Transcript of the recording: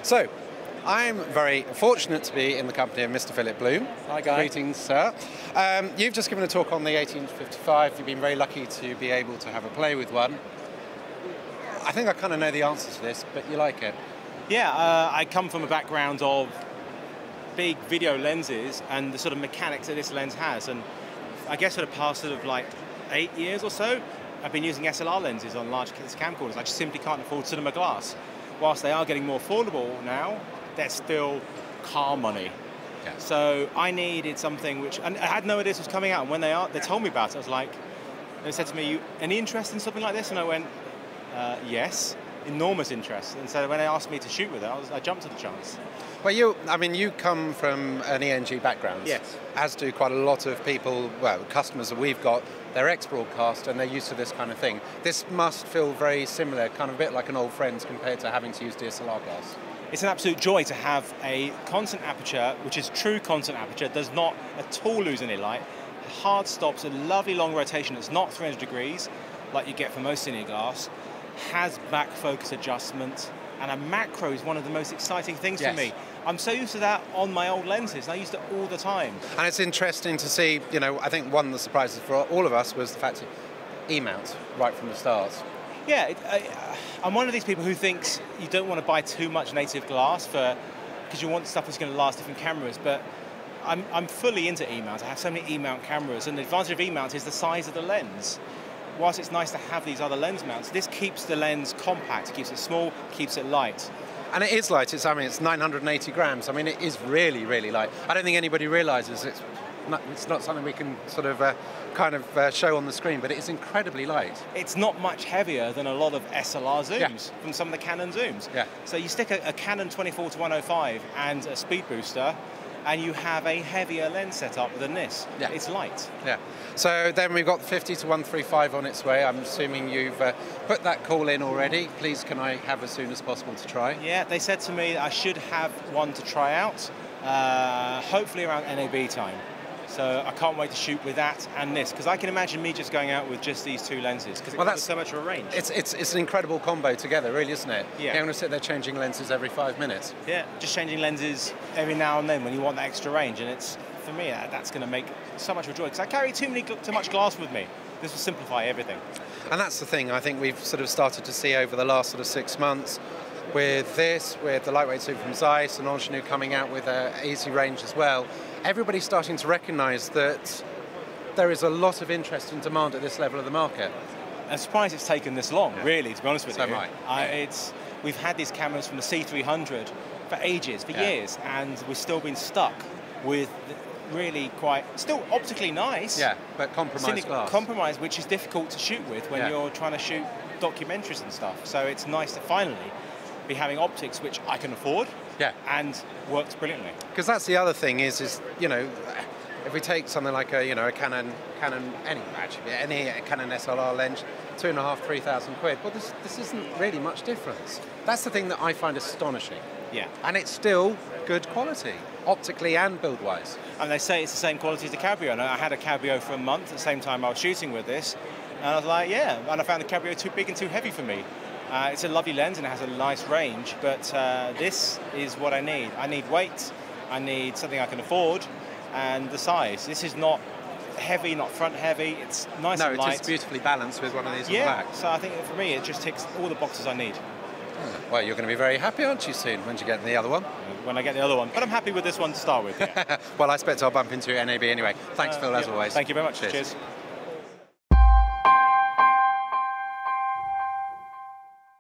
So, I'm very fortunate to be in the company of Mr. Philip Bloom. Hi, Guy. Greetings, sir. You've just given a talk on the 18-55. You've been very lucky to be able to have a play with one. I think I kind of know the answer to this, but you like it. Yeah, I come from a background of big video lenses and the sort of mechanics that this lens has. And I guess for the past sort of like 8 years or so, I've been using SLR lenses on large camcorders. I just simply can't afford cinema glass. Whilst they are getting more affordable now, they're still car money. Yeah. So I needed something which, and I had no idea this was coming out. And when they told me about it, I was like, they said to me, any interest in something like this? And I went, yes, enormous interest. And so when they asked me to shoot with it, I jumped at the chance. Well, you come from an ENG background. Yes. As do quite a lot of people, well, customers that we've got. They're ex-broadcast and they're used to this kind of thing. This must feel very similar, kind of a bit like an old friend compared to having to use DSLR glass. It's an absolute joy to have a constant aperture, which is true constant aperture, does not at all lose any light. Hard stops, a lovely long rotation that's not 300 degrees, like you get for most cine glass, has back focus adjustment, and a macro is one of the most exciting things for me. I'm so used to that on my old lenses, and I used it all the time. And it's interesting to see, you know, I think one of the surprises for all of us was the fact that E-mount right from the start. Yeah, I'm one of these people who thinks you don't want to buy too much native glass because you want stuff that's going to last different cameras, but I'm fully into E-mount. I have so many E-mount cameras, and the advantage of E-mount is the size of the lens. Whilst it's nice to have these other lens mounts, this keeps the lens compact, keeps it small, keeps it light. And it is light. It's 980 grams. I mean, it is really, really light. I don't think anybody realises it's not something we can sort of show on the screen, but it is incredibly light. It's not much heavier than a lot of SLR zooms from some of the Canon zooms. Yeah. So you stick a Canon 24-105 and a speed booster, and you have a heavier lens setup than this. Yeah. It's light. Yeah. So then we've got the 50-135 on its way. I'm assuming you've put that call in already. Please, can I have as soon as possible to try? Yeah, they said to me I should have one to try out, hopefully around NAB time. So I can't wait to shoot with that and this, because I can imagine me just going out with just these two lenses, because it covers so much of a range. It's an incredible combo together, really, isn't it? Yeah. You're going to sit there changing lenses every 5 minutes. Yeah, just changing lenses every now and then when you want that extra range, and it's, for me, that's going to make so much of a joy, because I carry too much glass with me. This will simplify everything. And that's the thing I think we've sort of started to see over the last sort of 6 months. With this, with the lightweight suit from Zeiss and Ingenue coming out with an easy range as well, everybody's starting to recognise that there is a lot of interest and demand at this level of the market. I'm surprised it's taken this long, really, to be honest with you. So am I. We've had these cameras from the C300 for ages, for years, and we've still been stuck with really still optically nice. Yeah, but compromised glass. Compromised, which is difficult to shoot with when you're trying to shoot documentaries and stuff. So it's nice to finally be having optics which I can afford, and works brilliantly. Because that's the other thing is you know, if we take something like a Canon any Canon SLR lens, 2,500–3,000 quid. Well, this isn't really much difference. That's the thing that I find astonishing. Yeah. And it's still good quality, optically and build-wise. And they say it's the same quality as the Cabrio. And I had a Cabrio for a month at the same time I was shooting with this, and I was like, yeah. And I found the Cabrio too big and too heavy for me. It's a lovely lens and it has a nice range, but this is what I need. I need weight, I need something I can afford, and the size. This is not heavy, not front heavy, it's nice and light. No, it's just beautifully balanced with one of these on the back. So I think for me it just ticks all the boxes I need. Well, you're going to be very happy, aren't you, soon, when you get the other one? When I get the other one. But I'm happy with this one to start with. Yeah. Well, I expect I'll bump into NAB anyway. Thanks, Phil, as always. Thank you very much. Cheers.